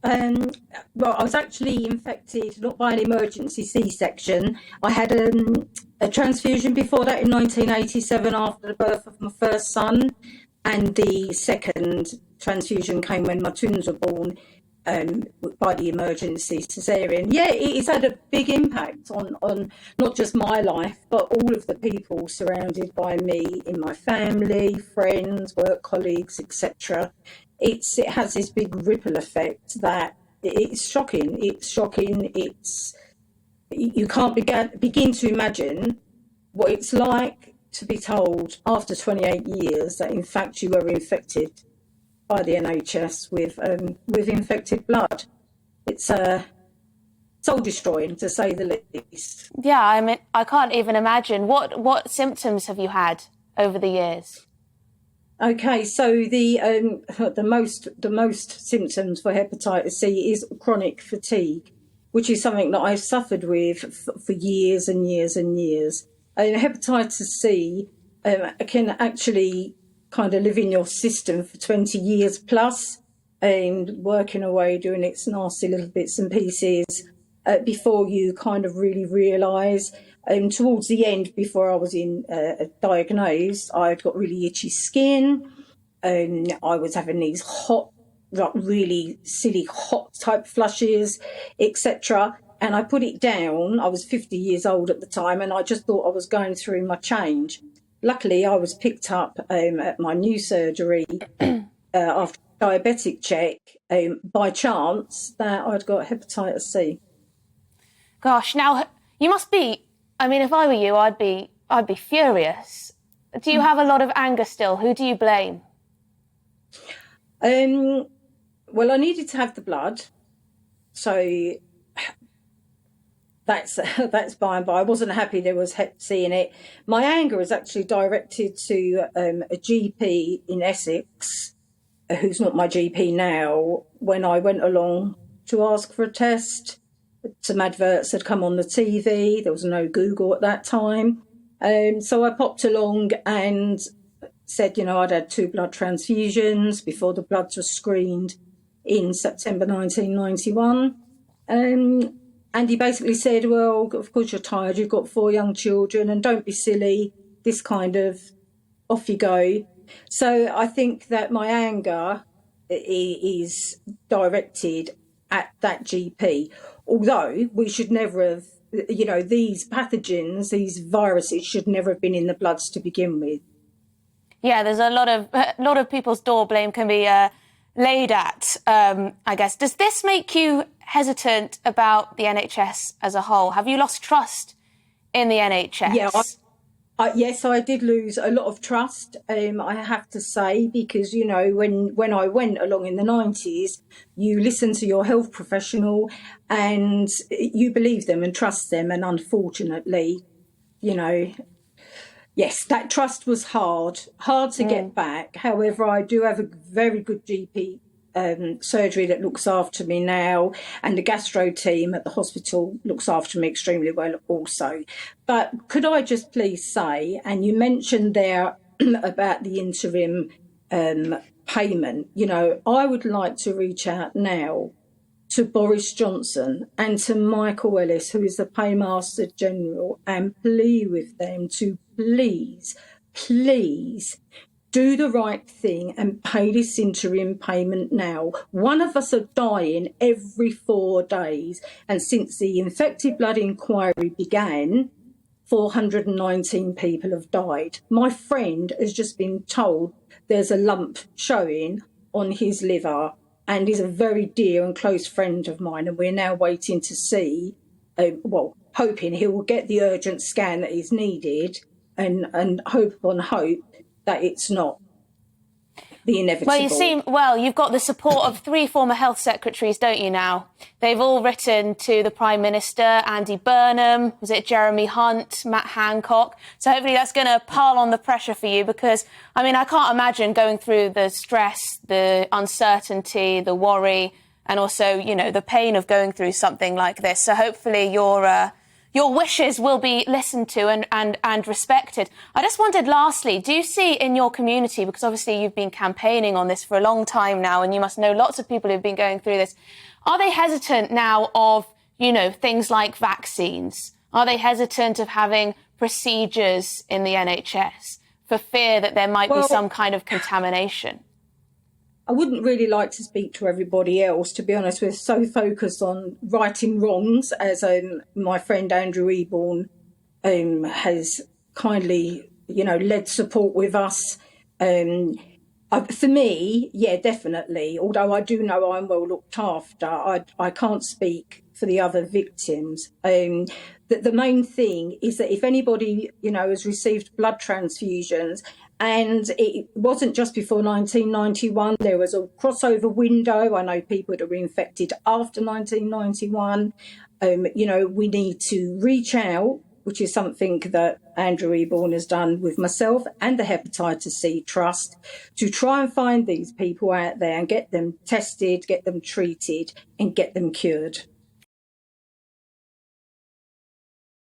Um, well, I was actually infected not by an emergency C-section. I had a transfusion before that in 1987 after the birth of my first son, and the second transfusion came when my twins were born um, by the emergency cesarean. Yeah, it's had a big impact on not just my life, but all of the people surrounded by me in my family, friends, work colleagues, etc. It has this big ripple effect that it's shocking. It's shocking. It's you can't begin to imagine what it's like to be told after 28 years that in fact you were infected by the NHS with infected blood. It's soul destroying, to say the least. Yeah, I mean, I can't even imagine. What symptoms have you had over the years? Okay, so the most symptoms for hepatitis C is chronic fatigue, which is something that I've suffered with for years and years and years. Hepatitis C can actually kind of live in your system for 20 years plus, working away, doing its nasty little bits and pieces before you kind of really realise. Towards the end, before I was diagnosed, I'd got really itchy skin, and I was having these hot, like really silly hot type flushes, etc. And I put it down. I was 50 years old at the time, and I just thought I was going through my change. Luckily, I was picked up at my new surgery after a diabetic check by chance that I'd got hepatitis C. Gosh, now you must be. I mean, if I were you, I'd be furious. Do you have a lot of anger still? Who do you blame? Well, I needed to have the blood, so that's by and by. I wasn't happy there was Hep C in it. My anger is actually directed to a GP in Essex, who's not my GP now. When I went along to ask for a test, some adverts had come on the TV. There was no Google at that time. So I popped along and said, I'd had 2 blood transfusions before the bloods were screened in September 1991. And he basically said, well, of course you're tired. You've got 4 young children and don't be silly. This kind of off you go. So I think that my anger is directed at that GP. Although we should never have, these pathogens, these viruses should never have been in the bloods to begin with. Yeah, there's a lot of people's door blame can be laid at, I guess. Does this make you hesitant about the NHS as a whole? Have you lost trust in the NHS? Yeah, yes, I did lose a lot of trust, I have to say, because, when I went along in the 90s, you listen to your health professional and you believe them and trust them. And unfortunately, yes, that trust was hard to get back. However, I do have a very good GP surgery that looks after me now, and the gastro team at the hospital looks after me extremely well also. But could I just please say, and you mentioned there about the interim payment, I would like to reach out now to Boris Johnson and to Michael Ellis, who is the Paymaster General, and plead with them to please do the right thing and pay this interim payment now. One of us are dying every 4 days. And since the infected blood inquiry began, 419 people have died. My friend has just been told there's a lump showing on his liver, and he's a very dear and close friend of mine. And we're now waiting to see, hoping he will get the urgent scan that is needed, and hope that it's not the inevitable. Well, you've got the support of 3 former health secretaries, don't you now? They've all written to the Prime Minister, Andy Burnham, was it Jeremy Hunt, Matt Hancock? So hopefully that's going to pile on the pressure for you, because, I mean, I can't imagine going through the stress, the uncertainty, the worry, and also, the pain of going through something like this. So hopefully your your wishes will be listened to and respected. I just wondered, lastly, do you see in your community, because obviously you've been campaigning on this for a long time now, and you must know lots of people who've been going through this, are they hesitant now of, things like vaccines? Are they hesitant of having procedures in the NHS for fear that there might be some kind of contamination? I wouldn't really like to speak to everybody else, to be honest. We're so focused on righting wrongs, as my friend Andrew Eborn has kindly, led support with us. For me, yeah, definitely. Although I do know I'm well looked after, I can't speak for the other victims. The main thing is that if anybody, has received blood transfusions, and it wasn't just before 1991, there was a crossover window. I know people that were infected after 1991. We need to reach out, which is something that Andrew Eborn has done with myself and the Hepatitis C Trust, to try and find these people out there and get them tested, get them treated, and get them cured.